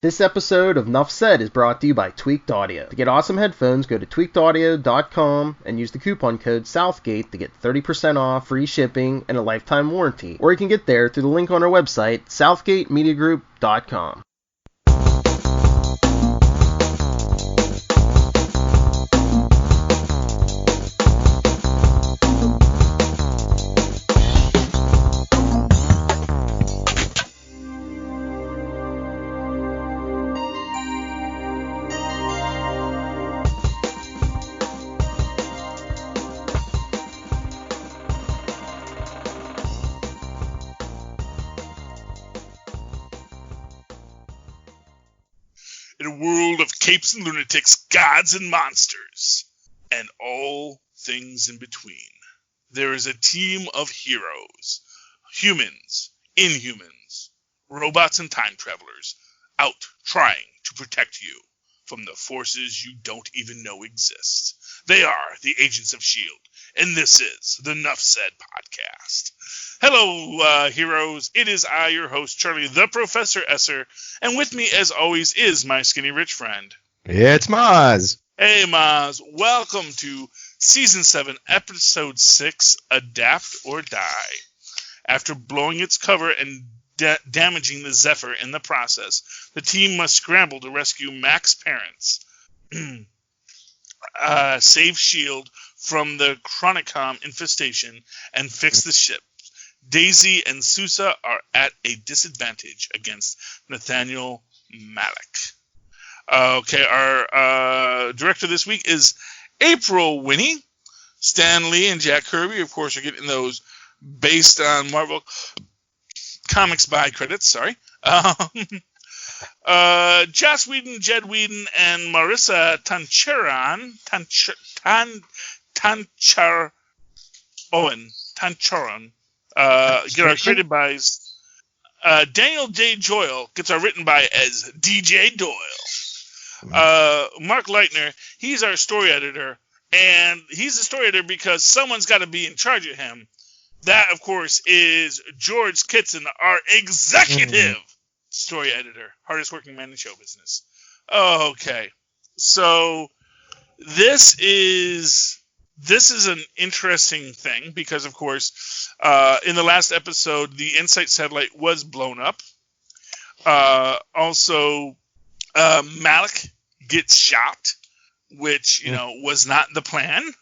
This episode of Nuff Said is brought to you by Tweaked Audio. To get awesome headphones, go to tweakedaudio.com and use the coupon code Southgate to get 30% off, free shipping, and a lifetime warranty. Or you can get there through the link on our website, southgatemediagroup.com. In a world of capes and lunatics, gods and monsters, and all things in between, there is a team of heroes, humans, inhumans, robots and time travelers, out trying to protect you from the forces you don't even know exist. They are the Agents of S.H.I.E.L.D., and this is the Nuff Said podcast. Hello, heroes. It is I, your host, Charlie, the Professor Esser, and with me, as always, is my skinny rich friend. It's Mozz. Hey, Mozz. Welcome to Season 7, Episode 6, Adapt or Die. After blowing its cover and damaging the Zephyr in the process, the team must scramble to rescue Mac's parents, save S.H.I.E.L.D. from the Chronicom infestation, and fix the ship. Daisy and Sousa are at a disadvantage against Nathaniel Malik. Okay, our director this week is April Winnie. Stan Lee and Jack Kirby, of course, are getting those based on Marvel Comics by credits. Sorry. Joss Whedon, Jed Whedon, and Marissa Tancharoen are created by Daniel J. Doyle, gets our written by as DJ Doyle. Mark Leitner, he's our story editor, and he's the story editor because someone's got to be in charge of him. That, of course, is George Kitson, our executive story editor, hardest working man in show business. Okay, so this is an interesting thing because, of course, in the last episode, the InSight satellite was blown up. Also, Malik gets shot, which, was not the plan.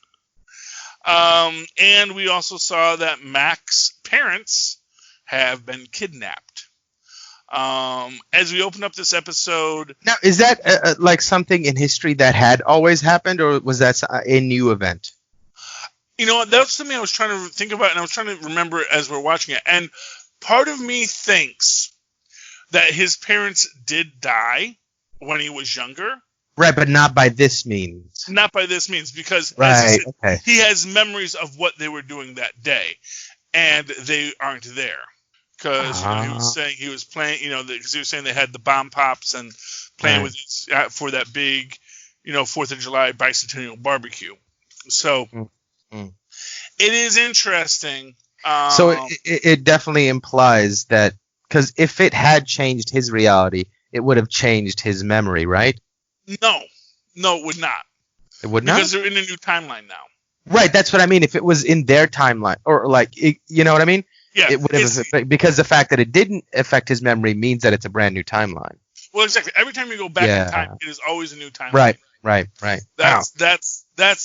And we also saw that Mac's parents have been kidnapped. As we open up this episode... Now, is that like something in history that had always happened, or was that a new event? You know what? That's something I was trying to think about, and I was trying to remember as we're watching it. And part of me thinks that his parents did die when he was younger. Right, but not by this means. Not by this means, because right, he has memories of what they were doing that day, and they aren't there. Because he was saying he was playing, because he was saying they had the bomb pops and playing with it for that big, 4th of July bicentennial barbecue. So... It is interesting. So it definitely implies that, because if it had changed his reality, it would have changed his memory, right? No, it would not. It would not? Because they're in a new timeline now. Right, that's what I mean. If it was in their timeline, or you know what I mean? Yeah. It would have, because the fact that it didn't affect his memory means that it's a brand new timeline. Well, exactly. Every time you go back in time, it is always a new timeline. Right. That's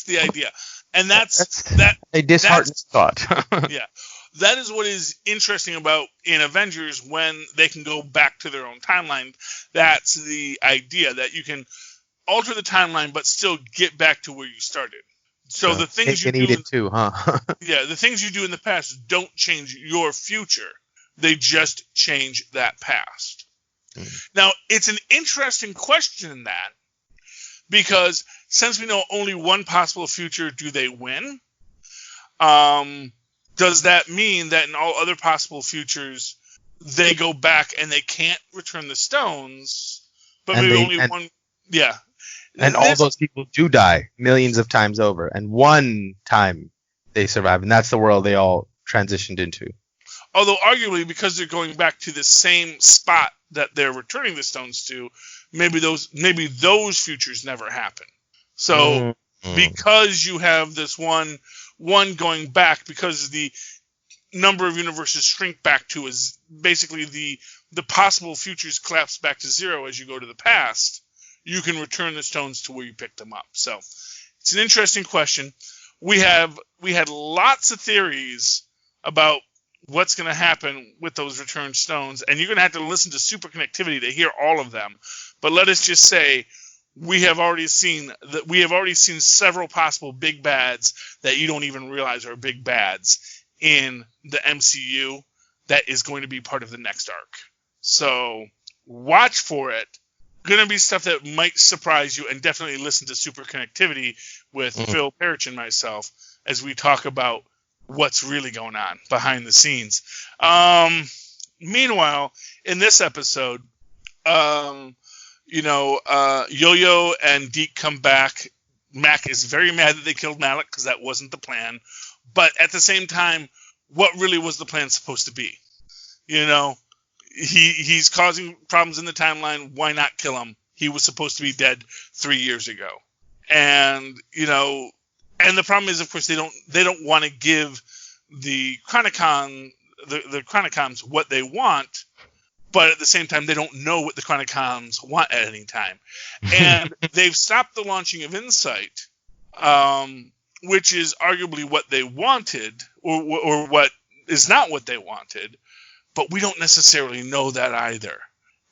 the idea. And that's a disheartening thought. Yeah. That is what is interesting about in Avengers when they can go back to their own timeline. That's the idea, that you can alter the timeline but still get back to where you started. So the things you do the things you do in the past don't change your future. They just change that past. Now, it's an interesting question in that, because since we know only one possible future, do they win? Does that mean that in all other possible futures, they go back and they can't return the stones, but maybe only one? Yeah. And all those people do die millions of times over, and one time they survive, and that's the world they all transitioned into. Although arguably, because they're going back to the same spot that they're returning the stones to, maybe those futures never happen. So because you have this one going back, because the number of universes shrink back to is basically the possible futures collapse back to zero as you go to the past, you can return the stones to where you picked them up. So it's an interesting question. We had lots of theories about what's going to happen with those returned stones, and you're going to have to listen to Super Connectivity to hear all of them. But let us just say we have already seen several possible big bads that you don't even realize are big bads in the MCU that is going to be part of the next arc. So watch for it. Going to be stuff that might surprise you, and definitely listen to Super Connectivity with Phil Perich and myself as we talk about what's really going on behind the scenes. Meanwhile, in this episode, Yo-Yo and Deke come back. Mac is very mad that they killed Malik because that wasn't the plan. But at the same time, what really was the plan supposed to be? He's causing problems in the timeline. Why not kill him? He was supposed to be dead 3 years ago. And and the problem is, of course, they don't want to give the Chronicons what they want, but at the same time, they don't know what the Chronicons want at any time. And they've stopped the launching of Insight, which is arguably what they wanted, or what is not what they wanted, but we don't necessarily know that either.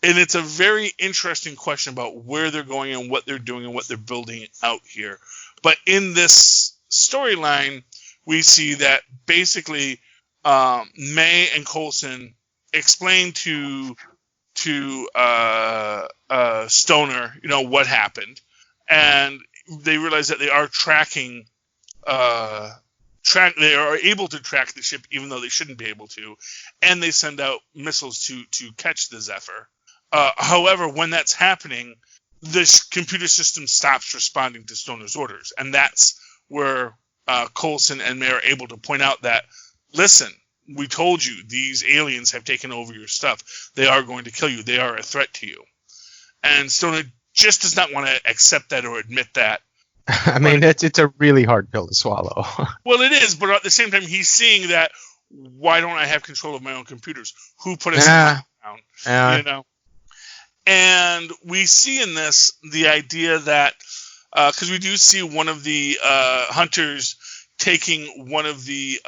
And it's a very interesting question about where they're going and what they're doing and what they're building out here. But in this storyline, we see that basically May and Coulson explain to Stoner, what happened, and they realize that they are tracking. They are able to track the ship, even though they shouldn't be able to, and they send out missiles to catch the Zephyr. However, when that's happening, the computer system stops responding to Stoner's orders, and that's where Coulson and May are able to point out that, listen, we told you these aliens have taken over your stuff. They are going to kill you. They are a threat to you. And Stoner just does not want to accept that or admit that. I mean, it's a really hard pill to swallow. Well, it is, but at the same time, he's seeing that, why don't I have control of my own computers? Who put us down? And we see in this the idea that, because we do see one of the hunters taking one of the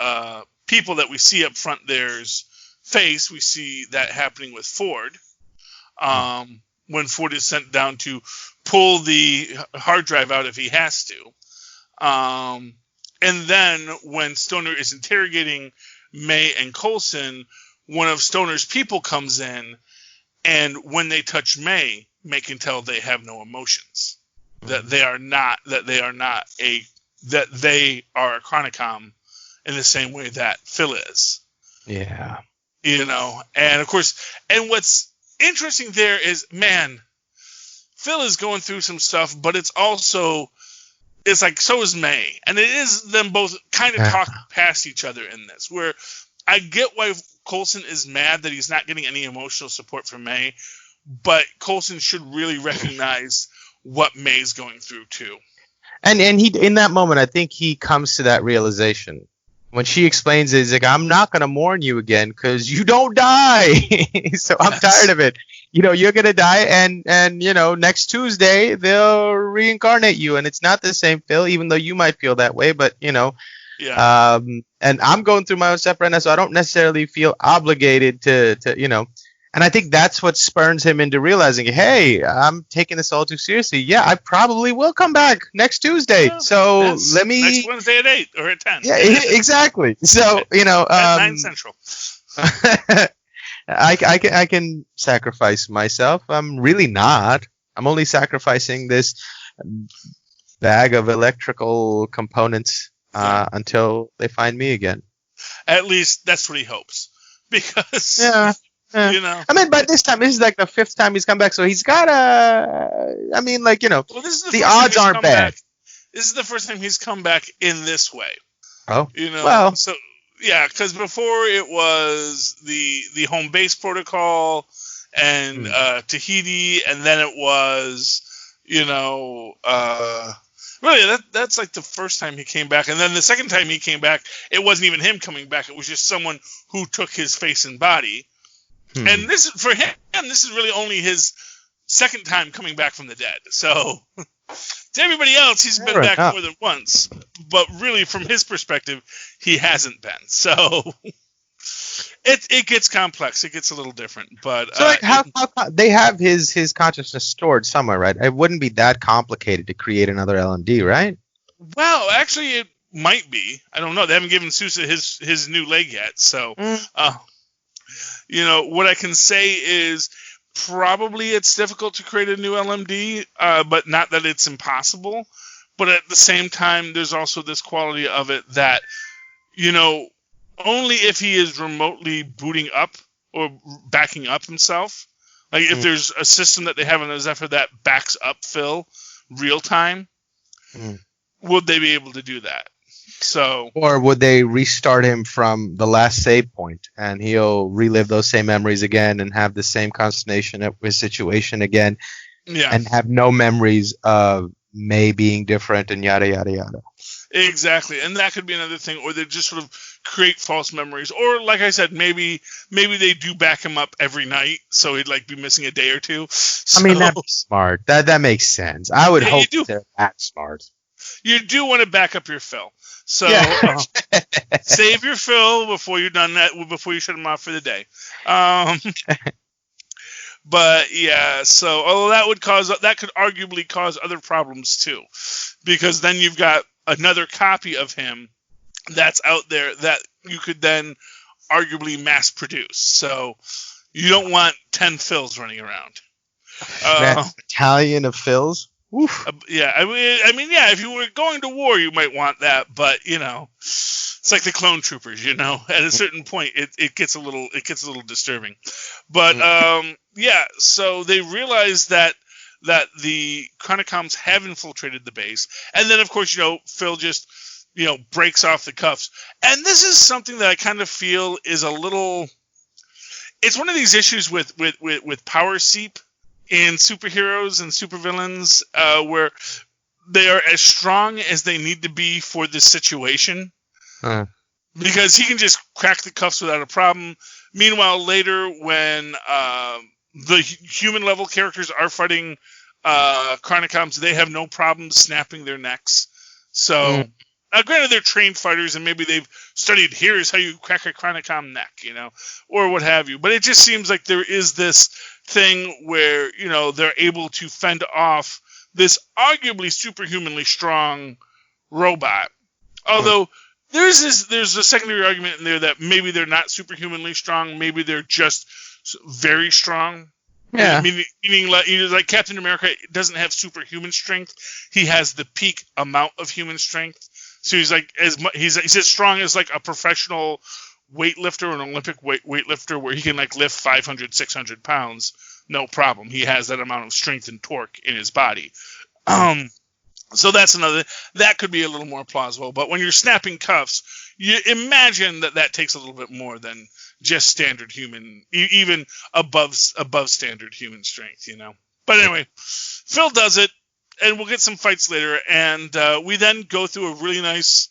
people that we see up front there's face. We see that happening with Ford. When Ford is sent down to pull the hard drive out if he has to. And then when Stoner is interrogating May and Coulson, one of Stoner's people comes in, and when they touch May can tell they have no emotions. That they are a Chronicom in the same way that Phil is. Yeah. And of course, and what's interesting there is, man, Phil is going through some stuff, but it's like, so is May. And it is them both kind of talking past each other in this, where I get why Coulson is mad that he's not getting any emotional support from May, but Coulson should really recognize what May's going through too. And he, in that moment, I think he comes to that realization. When she explains it, he's like, I'm not going to mourn you again because you don't die. So I'm tired of it. You're going to die, and next Tuesday, they'll reincarnate you. And it's not the same, Phil, even though you might feel that way. But, Yeah. And I'm going through my own stuff right now, so I don't necessarily feel obligated to. And I think that's what spurns him into realizing, hey, I'm taking this all too seriously. Yeah, I probably will come back next Tuesday. Yeah, so let me. Next Wednesday at 8 or at 10. Yeah, exactly. So, at 9 Central. I can sacrifice myself. I'm really not. I'm only sacrificing this bag of electrical components until they find me again. At least that's what he hopes. Because, yeah. I mean, by this time, this is like the 5th time he's come back, so he's got well, this is the odds aren't bad. This is the first time he's come back in this way. Oh, well. So, yeah, because before it was the home base protocol, and Tahiti, and then it was, really that's like the first time he came back, and then the second time he came back, it wasn't even him coming back; it was just someone who took his face and body. And this is for him. This is really only his second time coming back from the dead. So to everybody else, he's been back more than once, but really from his perspective, he hasn't been. So it gets complex. It gets a little different. But so how they have his consciousness stored somewhere, right? It wouldn't be that complicated to create another LMD, right? Well, actually, it might be. I don't know. They haven't given Sousa his new leg yet. So, what I can say is probably it's difficult to create a new LMD, but not that it's impossible. But at the same time, there's also this quality of it that, only if he is remotely booting up or backing up himself, like if there's a system that they have in the Zephyr that backs up Phil real time, would they be able to do that? So, or would they restart him from the last save point and he'll relive those same memories again and have the same consternation of his situation again, and have no memories of May being different and yada yada yada. Exactly, and that could be another thing, or they just sort of create false memories, or like I said, maybe they do back him up every night, so he'd like be missing a day or two. So, I mean, that's smart. That makes sense. I would hope they're that smart. You do want to back up your Phil, so save your Phil before you're done that. Before you shut him off for the day. But yeah, so although that could arguably cause other problems too, because then you've got another copy of him that's out there that you could then arguably mass produce. So you don't want 10 Phils running around. Battalion of Phils? Oof. I mean, if you were going to war, you might want that, but it's like the clone troopers. At a certain point, it gets a little disturbing. But so they realize that the Chronicoms have infiltrated the base, and then of course Phil just breaks off the cuffs, and this is something that I kind of feel is a little. It's one of these issues with power seep in superheroes and supervillains, where they are as strong as they need to be for this situation, because he can just crack the cuffs without a problem. Meanwhile, later when the human level characters are fighting Chronicoms, they have no problem snapping their necks. So, now granted, they're trained fighters, and maybe they've studied, here's how you crack a Chronicom neck, or what have you. But it just seems like there is this thing where, they're able to fend off this arguably superhumanly strong robot. Although there's a secondary argument in there that maybe they're not superhumanly strong, maybe they're just very strong. Yeah. Meaning like Captain America doesn't have superhuman strength. He has the peak amount of human strength. So he's like he's as strong as like a professional weightlifter or an Olympic weightlifter, where he can like lift 500, 600 pounds, no problem. He has that amount of strength and torque in his body. So that's that could be a little more plausible. But when you're snapping cuffs, you imagine that takes a little bit more than just standard human, even above standard human strength, But anyway, Phil does it, and we'll get some fights later, and we then go through a really nice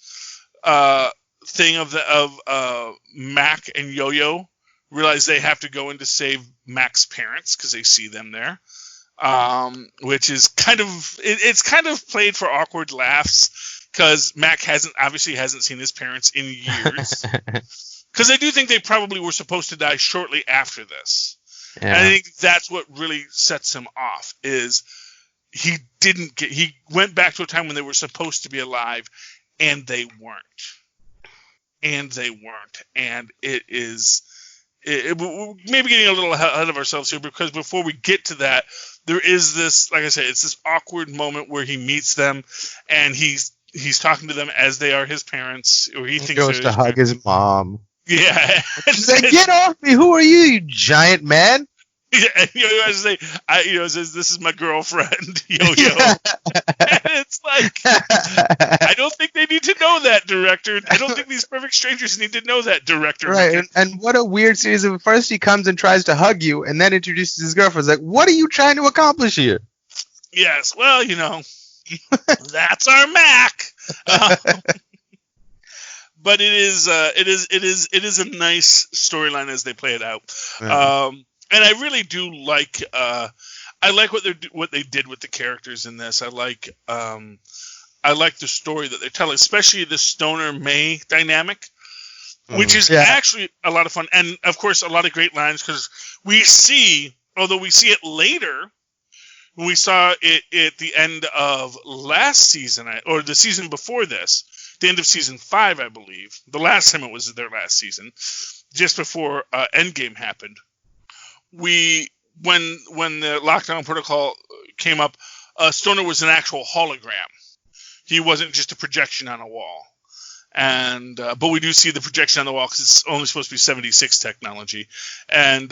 thing of Mac and Yo-Yo realize they have to go in to save Mac's parents because they see them there, which is it's kind of played for awkward laughs because Mac obviously hasn't seen his parents in years. Because I do think they probably were supposed to die shortly after this. Yeah. And I think that's what really sets him off, is he went back to a time when they were supposed to be alive, and they weren't. And it is... we're maybe getting a little ahead of ourselves here, because before we get to that, there is this, like I said, it's this awkward moment where he meets them, and he's talking to them as they are his parents, or he thinks goes to hug his mom. Yeah. She's like, get off me! Who are you giant man? Yeah, and Yo-Yo has to say, says, this is my girlfriend, Yo-Yo. And it's like, I don't think they need to know that, director. I don't think these perfect strangers need to know that, director. Right, and what a weird series of first he comes and tries to hug you, and then introduces his girlfriend. It's like, what are you trying to accomplish here? Yes, well, that's our Mac. But it is a nice storyline as they play it out. Yeah. And I really do like what they did with the characters in this. I like the story that they're telling, especially the Stoner May dynamic, which is actually a lot of fun, and of course a lot of great lines, because although we see it later, when we saw it at the end of last season, or the season before this, the end of season 5, I believe. The last time it was their last season, just before Endgame happened. When the lockdown protocol came up, Stoner was an actual hologram. He wasn't just a projection on a wall. And but we do see the projection on the wall because it's only supposed to be 76 technology. And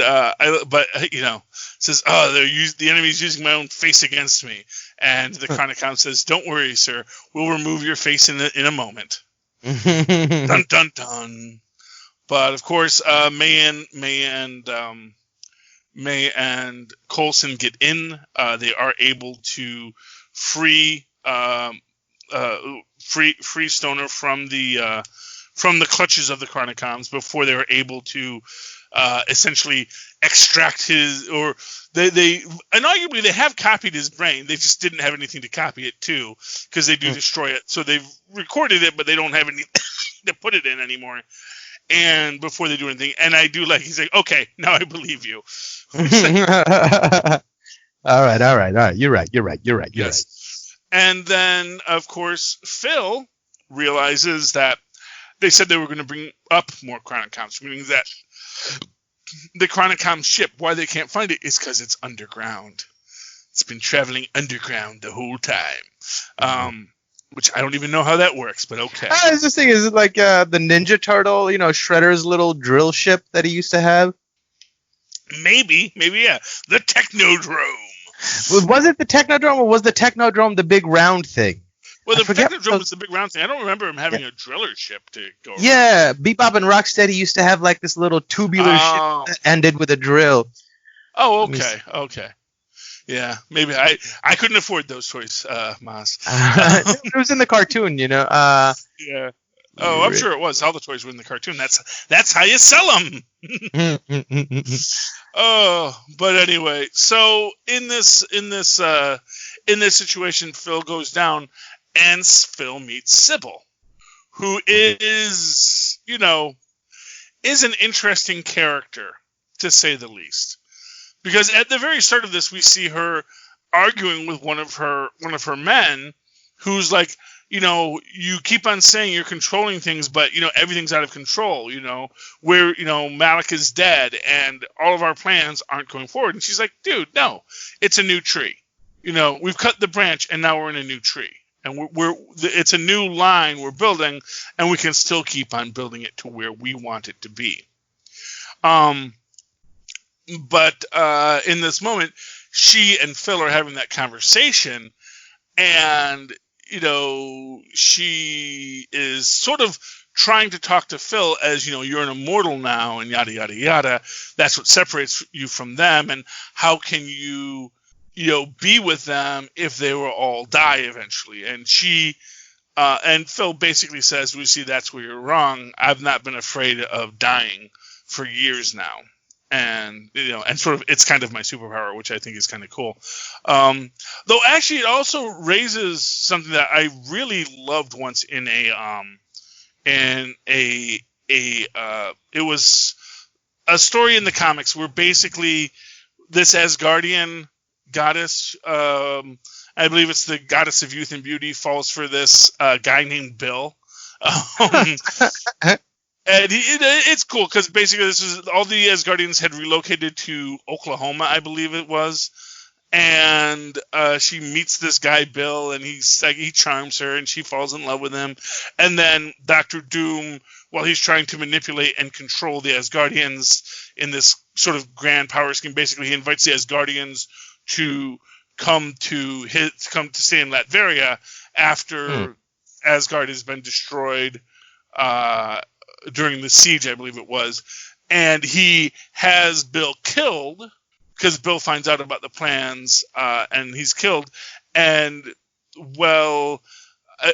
says, the enemy's using my own face against me. And the Chronicom says, "Don't worry, sir. We'll remove your face in a moment." Dun dun dun. But of course, May and Coulson get in. They are able to free Stoner from the clutches of the Chronicoms before they were able to essentially extract his, or they arguably they have copied his brain. They just didn't have anything to copy it to, because they do destroy it. So they've recorded it, but they don't have anything to put it in anymore. And before they do anything, and I do like, he's like, "Okay, now I believe you." All right. You're right. Yes. And then, of course, Phil realizes that they said they were going to bring up more Chronicoms, meaning that the Chronicom ship, why they can't find it, is because it's underground. It's been traveling underground the whole time. Which I don't even know how that works, but okay. This thing is it like the Ninja Turtle, Shredder's little drill ship that he used to have? Maybe, yeah. The Technodrome. Was it the Technodrome, or was the Technodrome the big round thing? Well, the Technodrome was the big round thing. I don't remember him having a driller ship to go around. Yeah, Bebop and Rocksteady used to have like this little tubular ship that ended with a drill. Oh, okay. Yeah, maybe I couldn't afford those toys, Mozz. It was in the cartoon, Yeah. Oh, I'm sure it was. All the toys were in the cartoon. That's how you sell them. Oh, but anyway, so in this situation, Phil goes down, and Phil meets Sybil, who is an interesting character, to say the least. Because at the very start of this, we see her arguing with one of her men, who's like, you keep on saying you're controlling things, but everything's out of control. Where Malik is dead, and all of our plans aren't going forward. And she's like, dude, no, it's a new tree. We've cut the branch, and now we're in a new tree, and it's a new line we're building, and we can still keep on building it to where we want it to be. But in this moment, she and Phil are having that conversation, and she is sort of trying to talk to Phil as, you're an immortal now, and yada yada yada. That's what separates you from them, and how can you be with them if they will all die eventually? And and Phil basically says, "We see, that's where you're wrong. I've not been afraid of dying for years now." And and sort of, it's kind of my superpower, which I think is kind of cool. Though actually, it also raises something that I really loved once it was a story in the comics where basically this Asgardian goddess, I believe it's the goddess of youth and beauty, falls for this guy named Bill. And it's cool because basically this is all the Asgardians had relocated to Oklahoma, I believe it was, and she meets this guy Bill, and he charms her, and she falls in love with him. And then Dr. Doom, while he's trying to manipulate and control the Asgardians in this sort of grand power scheme, basically he invites the Asgardians to come to stay in Latveria after Asgard has been destroyed during the siege, I believe it was, and he has Bill killed because Bill finds out about the plans and he's killed, and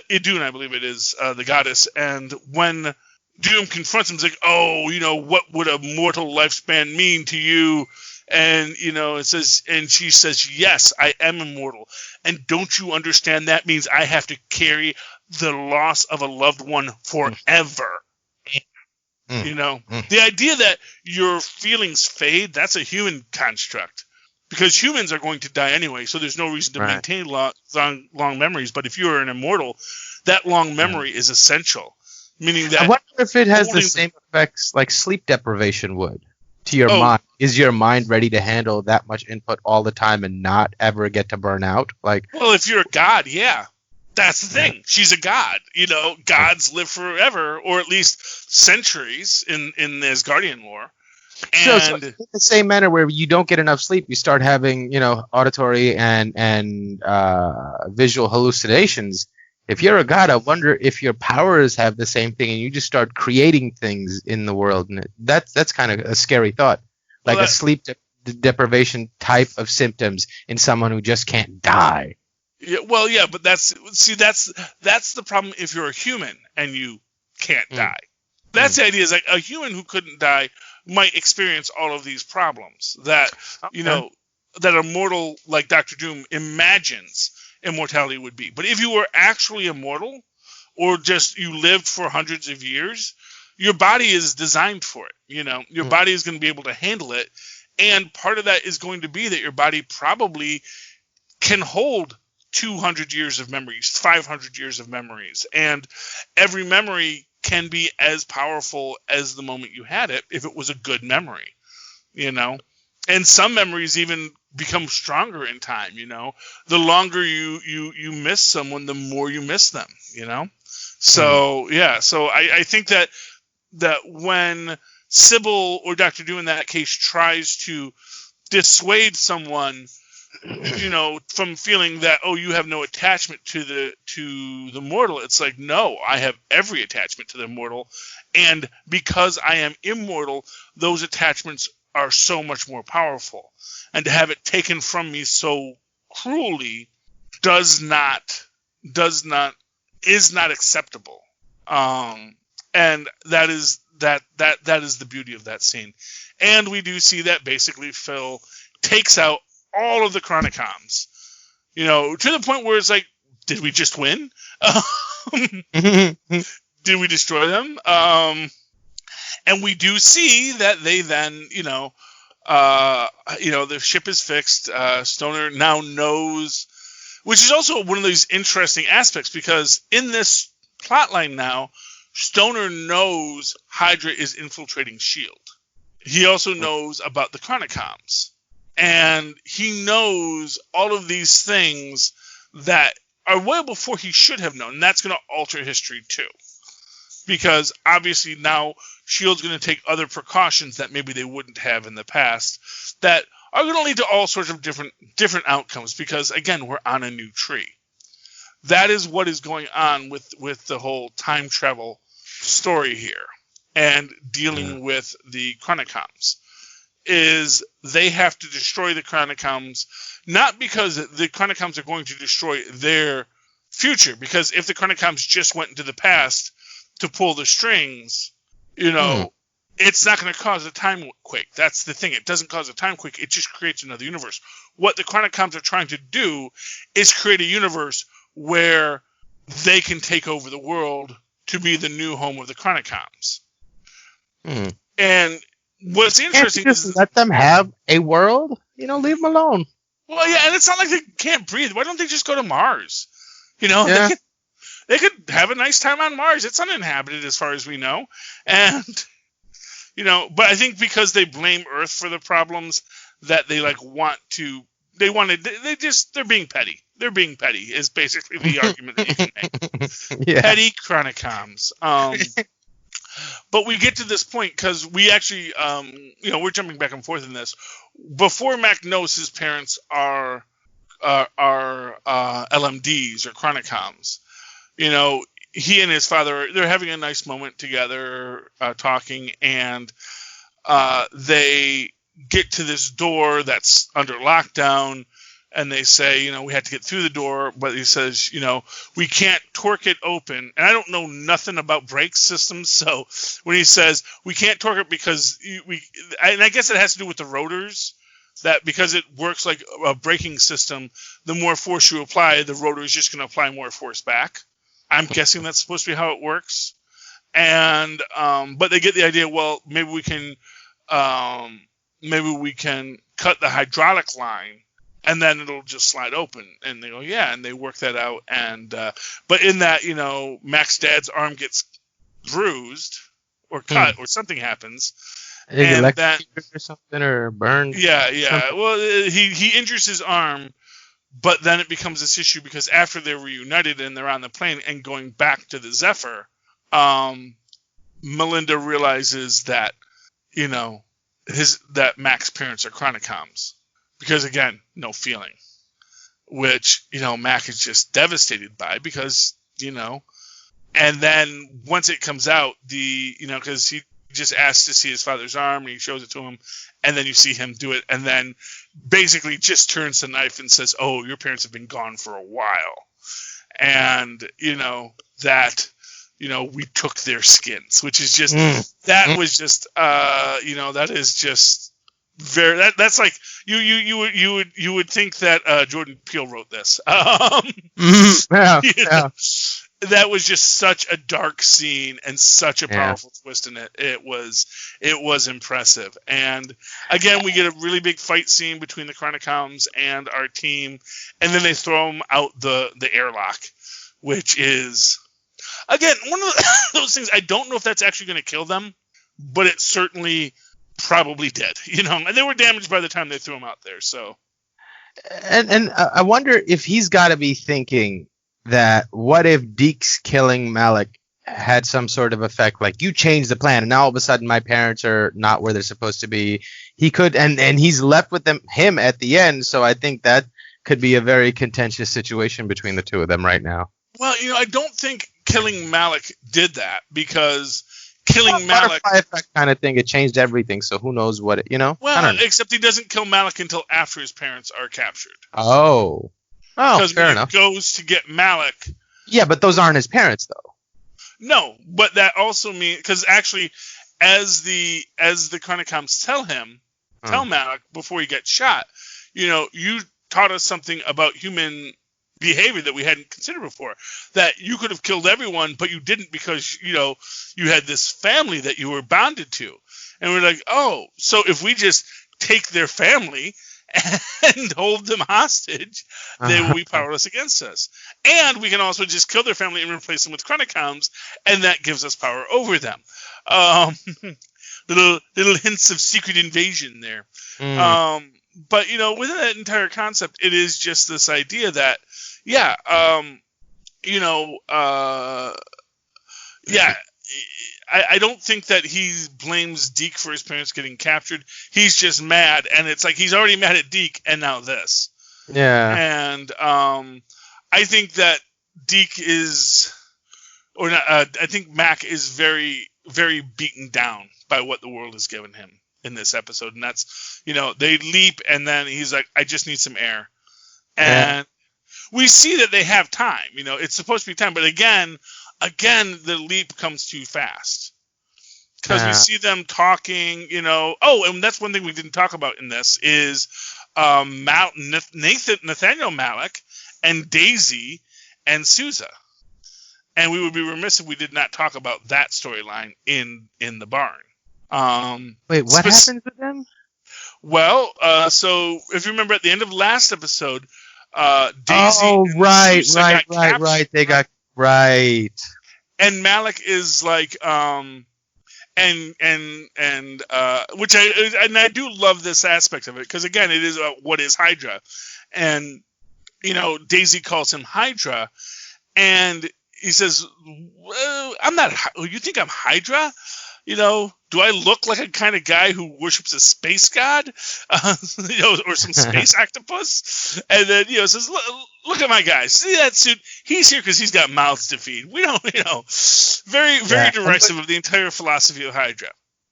Idun, I believe it is, the goddess, and when Doom confronts him, he's like, oh, what would a mortal lifespan mean to you? And, it says, and she says, yes, I am immortal. And don't you understand that means I have to carry the loss of a loved one forever? The idea that your feelings fade, that's a human construct. Because humans are going to die anyway, so there's no reason to maintain long memories. But if you're an immortal, that long memory is essential. Meaning that I wonder if it has the same effects like sleep deprivation would to your mind. Is your mind ready to handle that much input all the time and not ever get to burn out? Well, if you're a god, yeah. That's the thing. She's a god. Gods live forever, or at least centuries in the Asgardian lore. And so in the same manner where you don't get enough sleep, you start having, auditory and visual hallucinations. If you're a god, I wonder if your powers have the same thing, and you just start creating things in the world. And that's kind of a scary thought, like a sleep deprivation type of symptoms in someone who just can't die. Yeah, but that's the problem. If you're a human and you can't die, that's the idea. Is like a human who couldn't die might experience all of these problems that that a mortal like Dr. Doom imagines immortality would be. But if you were actually immortal, or just you lived for hundreds of years, your body is designed for it. Your body is going to be able to handle it, and part of that is going to be that your body probably can hold 200 years of memories, 500 years of memories, and every memory can be as powerful as the moment you had it if it was a good memory, and some memories even become stronger in time. The longer you miss someone, the more you miss them. So I think that when Sybil or Dr. Doom in that case tries to dissuade someone from feeling that, you have no attachment to the mortal, it's like, no, I have every attachment to the mortal, and because I am immortal, those attachments are so much more powerful, and to have it taken from me so cruelly is not acceptable. And that is the beauty of that scene. And we do see that basically Phil takes out all of the Chronicoms, to the point where it's like, did we just win? Did we destroy them? And we do see that they then, the ship is fixed. Stoner now knows, which is also one of these interesting aspects, because in this plotline now, Stoner knows Hydra is infiltrating S.H.I.E.L.D. He also knows about the Chronicoms. And he knows all of these things that are well before he should have known. And that's going to alter history too. Because obviously now S.H.I.E.L.D's going to take other precautions that maybe they wouldn't have in the past that are going to lead to all sorts of different outcomes. Because again, we're on a new tree. That is what is going on with the whole time travel story here. And dealing with the Chronicoms. Is they have to destroy the Chronicoms, not because the Chronicoms are going to destroy their future, because if the Chronicoms just went into the past to pull the strings, it's not going to cause a time quake. That's the thing. It doesn't cause a time quake. It just creates another universe. What the Chronicoms are trying to do is create a universe where they can take over the world to be the new home of the Chronicoms. And what's interesting is let them have a world, leave them alone. Well, yeah, and it's not like they can't breathe. Why don't they just go to Mars? They could have a nice time on Mars. It's uninhabited as far as we know. And, but I think because they blame Earth for the problems that they they're being petty. They're being petty is basically the argument that you can make. Yeah. Petty Chronicoms. But we get to this point because we actually, we're jumping back and forth in this. Before Mac knows his parents are LMDs or Chronicoms. He and his father, they're having a nice moment together, talking, and they get to this door that's under lockdown, and they say, we had to get through the door, but he says, we can't torque it open. And I don't know nothing about brake systems, so when he says we can't torque it because and I guess it has to do with the rotors, that because it works like a braking system, the more force you apply, the rotor is just going to apply more force back. I'm guessing that's supposed to be how it works. And but they get the idea, well, maybe we can cut the hydraulic line and then it'll just slide open. And they go, yeah, and they work that out. And but in that, Mac's dad's arm gets bruised or cut or something happens. And that, or something, or burned. Yeah. Something. Well, he injures his arm, but then it becomes this issue because after they're reunited and they're on the plane and going back to the Zephyr, Melinda realizes that, that Mac's parents are Chronicoms. Because again, no feeling, which, Mac is just devastated by because, and then once it comes out, because he just asks to see his father's arm and he shows it to him, and then you see him do it, and then basically just turns the knife and says, oh, your parents have been gone for a while. And, that, we took their skins, which is just, that was just, that is just very, that's like, you would think that Jordan Peele wrote this. Yeah. That was just such a dark scene and such a powerful twist in it. It was impressive. And again, we get a really big fight scene between the Chronicoms and our team, and then they throw them out the airlock, which is, again, one of those things. I don't know if that's actually going to kill them, but it certainly probably did. And they were damaged by the time they threw them out there. So, and I wonder if he's got to be thinking that what if Deke's killing Malik had some sort of effect, like you changed the plan and now all of a sudden my parents are not where they're supposed to be. He could, and he's left with him at the end. So I think that could be a very contentious situation between the two of them right now. Well, I don't think killing Malik did that, because killing Malik, butterfly effect kind of thing, it changed everything. So who knows what it, Well, except he doesn't kill Malik until after his parents are captured. Oh, because fair when enough. He goes to get Malik. Yeah, but those aren't his parents, though. No, but that also means, because actually, as the Chronicoms tell Malik before he gets shot, you taught us something about human behavior that we hadn't considered before. That you could have killed everyone, but you didn't because you had this family that you were bonded to, and we're like, oh, so if we just take their family and hold them hostage, they will be powerless against us. And we can also just kill their family and replace them with Chronicoms, and that gives us power over them. Little hints of secret invasion there. But, within that entire concept, it is just this idea that, I don't think that he blames Deke for his parents getting captured. He's just mad, and it's like he's already mad at Deke, and now this. Yeah. And I think that Deke is, or not, I think Mac is very, very beaten down by what the world has given him in this episode, and that's, they leap, and then he's like, I just need some air, and we see that they have time. It's supposed to be time, but again, the leap comes too fast. Because we see them talking, and that's one thing we didn't talk about in this, is Nathaniel Malik and Daisy and Sousa. And we would be remiss if we did not talk about that storyline in the barn. Wait, what happens with them? Well, so if you remember at the end of last episode, Daisy and right. They got right. And Malik is like, which I do love this aspect of it, because again, it is what is Hydra, and Daisy calls him Hydra, and he says, well, I'm not. You think I'm Hydra? do I look like a kind of guy who worships a space god, or some space octopus? And then, says, look at my guy. See that suit? He's here because he's got mouths to feed. We don't, very, very derisive of the entire philosophy of Hydra.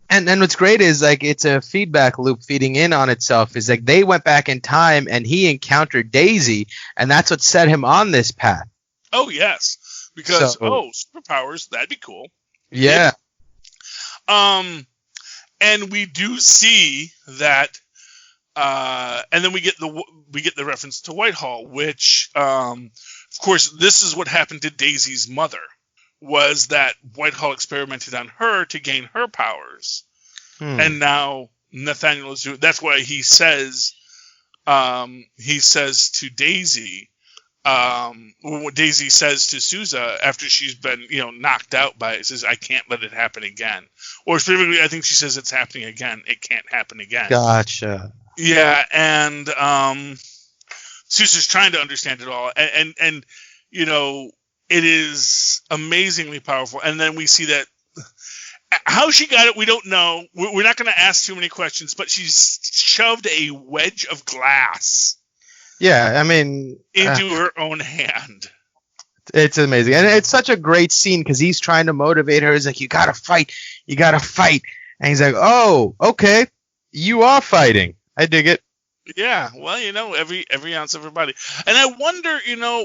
And what's great is, like, it's a feedback loop feeding in on itself. Is like they went back in time and he encountered Daisy, and that's what set him on this path. Oh, yes. Because, superpowers, that'd be cool. Yeah. And we do see that, and then we get the reference to Whitehall, which, of course, this is what happened to Daisy's mother, was that Whitehall experimented on her to gain her powers, and now Nathaniel is doing. That's why he says to Daisy. What Daisy says to Sousa after she's been, knocked out by it, says, I can't let it happen again. Or specifically, I think she says it's happening again. It can't happen again. Gotcha. Yeah, and Sousa's trying to understand it all. And it is amazingly powerful. And then we see that how she got it, we don't know. We're not going to ask too many questions, but she's shoved a wedge of glass. Yeah, I mean, into her own hand. It's amazing. And it's such a great scene because he's trying to motivate her. He's like, you gotta fight. And he's like, oh, okay, you are fighting. I dig it. Yeah, well, every ounce of her body. And I wonder,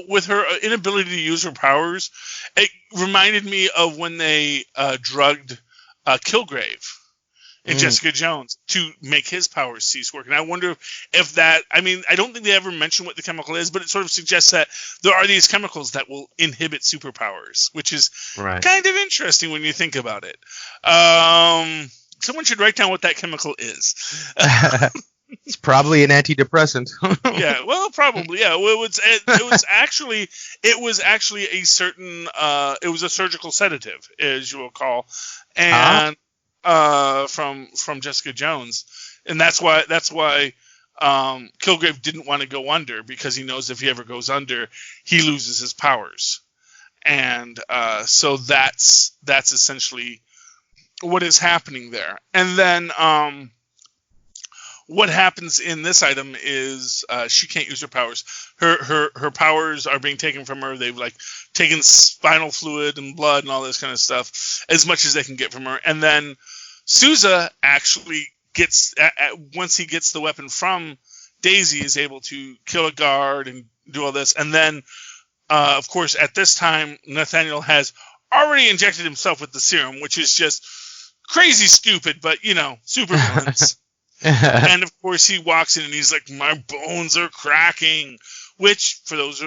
with her inability to use her powers, it reminded me of when they drugged Kilgrave in Jessica Jones to make his powers cease working. I wonder if that, I don't think they ever mention what the chemical is, but it sort of suggests that there are these chemicals that will inhibit superpowers, which is kind of interesting when you think about it. Someone should write down what that chemical is. It's probably an antidepressant. Yeah, well, probably, yeah. Well, it was actually a certain, it was a surgical sedative, as you will recall, and from Jessica Jones, and that's why Kilgrave didn't want to go under, because he knows if he ever goes under, he loses his powers, and so that's essentially what is happening there. And then what happens in this item is she can't use her powers. Her powers are being taken from her. They've taken spinal fluid and blood and all this kind of stuff, as much as they can get from her. And then Sousa actually gets, once he gets the weapon from Daisy, is able to kill a guard and do all this. And then, of course, at this time, Nathaniel has already injected himself with the serum, which is just crazy stupid, but, super villains. And of course he walks in and he's like, my bones are cracking, which for those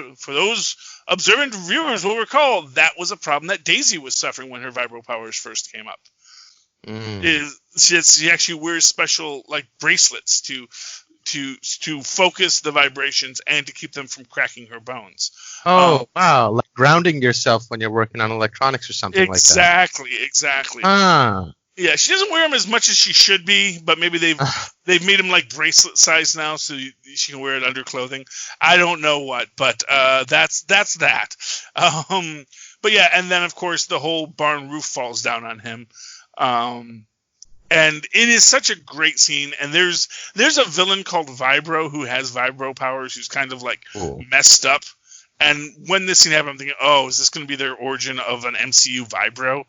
observant viewers will recall, that was a problem that Daisy was suffering when her vibro powers first came up. She actually wears special bracelets to focus the vibrations and to keep them from cracking her bones. Oh, wow. Like grounding yourself when you're working on electronics or something like that. Exactly. Ah. Yeah, she doesn't wear them as much as she should be, but maybe they've made them bracelet size now, so she can wear it under clothing. I don't know what, but that's that. But yeah, and then of course the whole barn roof falls down on him, and it is such a great scene. And there's a villain called Vibro who has vibro powers, who's kind of messed up. And when this scene happened, I'm thinking, oh, is this going to be their origin of an MCU Vibro?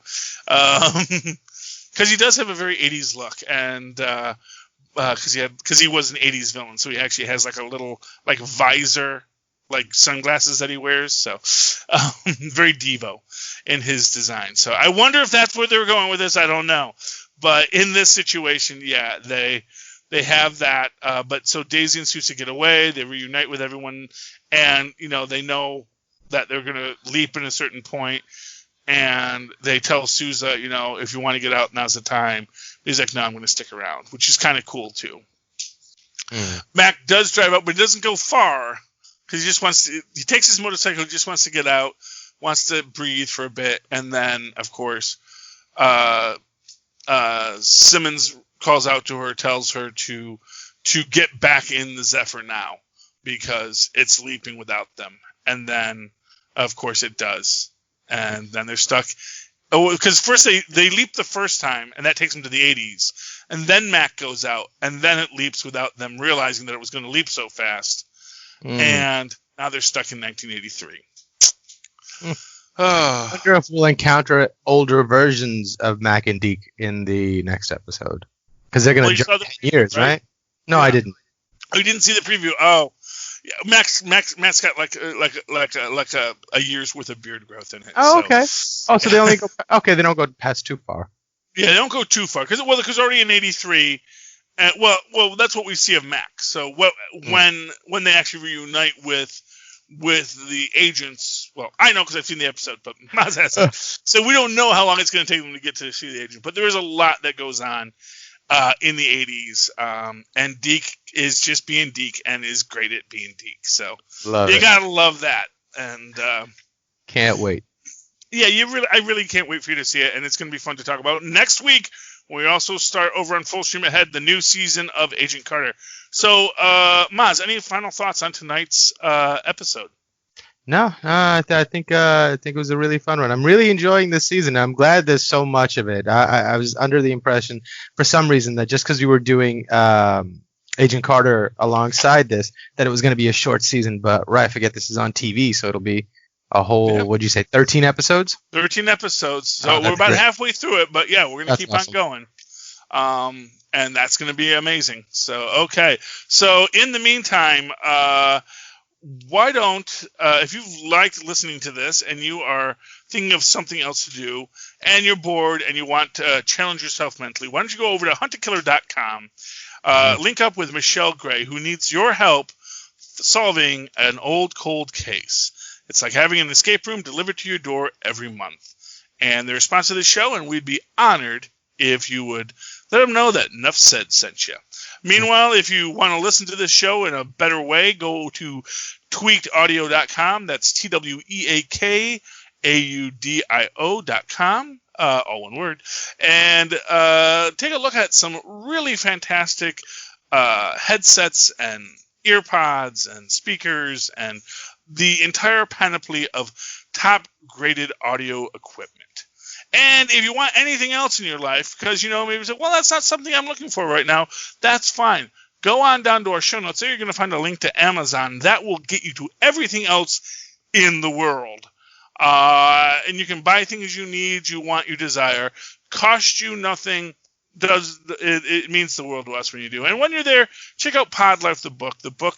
Because he does have a very 80s look, and because he was an 80s villain, so he actually has a little visor, sunglasses that he wears. So very Devo in his design. So I wonder if that's where they were going with this. I don't know, but in this situation, yeah, they have that. But so Daisy and Sousa get away. They reunite with everyone, and they know that they're gonna leap in a certain point. And they tell Sousa, if you want to get out, now's the time. He's like, no, I'm going to stick around, which is kind of cool, too. Mac does drive up, but he doesn't go far, because he takes his motorcycle, just wants to get out, wants to breathe for a bit, and then, of course, Simmons calls out to her, tells her to get back in the Zephyr now, because it's leaping without them. And then, of course, it does. And then they're stuck Oh, because first they leap the first time, and that takes them to the 80s. And then Mac goes out, and then it leaps without them realizing that it was going to leap so fast. And now they're stuck in 1983. I wonder if we'll encounter older versions of Mac and Deke in the next episode. Because they're going to jump 10 years, right? No, yeah. I didn't. Oh, you didn't see the preview? Oh. Yeah, Max got like a year's worth of beard growth in it. Oh, okay. Oh, so they only go. Okay, they don't go past too far. Yeah, they don't go too far because already in '83, well, that's what we see of Max. So when they actually reunite with the agents, well, I know because I've seen the episode, but Mozz hasn't. So we don't know how long it's going to take them to get to see the agent. But there is a lot that goes on in the 80s, and Deke is just being Deke and is great at being Deke. So you gotta love that, and can't wait. Yeah, I really can't wait for you to see it, and it's gonna be fun to talk about. Next week, we also start over on Full Stream Ahead the new season of Agent Carter. So, Mozz, any final thoughts on tonight's episode? No, I think it was a really fun one. I'm really enjoying this season. I'm glad there's so much of it. I was under the impression, for some reason, that just because we were doing Agent Carter alongside this, that it was going to be a short season. But I forget this is on TV, so it'll be a whole, what'd you say, 13 episodes? 13 episodes. So we're about halfway through it, but yeah, we're going to keep on going. And that's going to be amazing. So, okay. So in the meantime, why don't, if you've liked listening to this and you are thinking of something else to do and you're bored and you want to challenge yourself mentally, why don't you go over to huntakiller.com, link up with Michelle Gray, who needs your help solving an old cold case. It's like having an escape room delivered to your door every month. And they're a sponsor of the show, and we'd be honored if you would let them know that Nuff Said sent you. Meanwhile, if you want to listen to this show in a better way, go to tweakedaudio.com. That's tweakaudio.com, all one word. And take a look at some really fantastic headsets and earpods and speakers and the entire panoply of top-graded audio equipment. And if you want anything else in your life, because, maybe you say, well, that's not something I'm looking for right now, that's fine. Go on down to our show notes. There you're going to find a link to Amazon. That will get you to everything else in the world. And you can buy things you need, you want, you desire. Cost you nothing. It means the world to us when you do. And when you're there, check out Pod Life, the book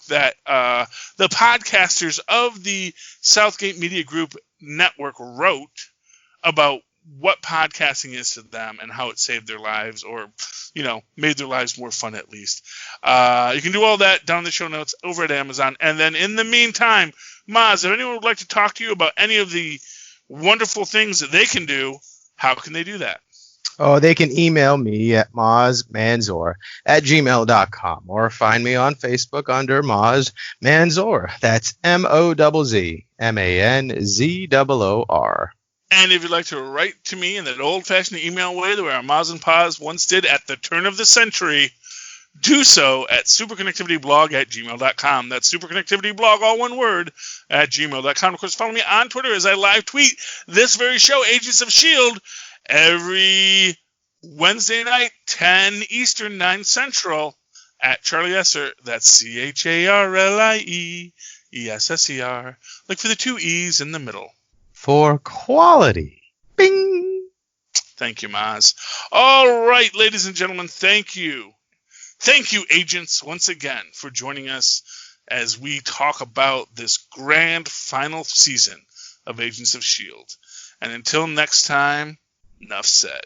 that the podcasters of the Southgate Media Group network wrote about what podcasting is to them and how it saved their lives, or made their lives more fun at least. You can do all that down in the show notes over at Amazon. And then in the meantime, Mozz, if anyone would like to talk to you about any of the wonderful things that they can do, how can they do that? Oh, they can email me at mozzmanzor@gmail.com or find me on Facebook under Mozz Manzor. That's MOZZMANZOOR. And if you'd like to write to me in that old-fashioned email way the way our Mozz and Paz once did at the turn of the century, do so at superconnectivityblog@gmail.com. That's superconnectivityblog, all one word, at gmail.com. Of course, follow me on Twitter as I live tweet this very show, Agents of S.H.I.E.L.D., every Wednesday night, 10 Eastern, 9 Central, at Charlie Esser. That's CharlieEsser. Look for the 2 E's in the middle. For quality. Bing! Thank you, Mozz. All right, ladies and gentlemen, thank you. Thank you, agents, once again, for joining us as we talk about this grand final season of Agents of S.H.I.E.L.D. And until next time, Nuff said.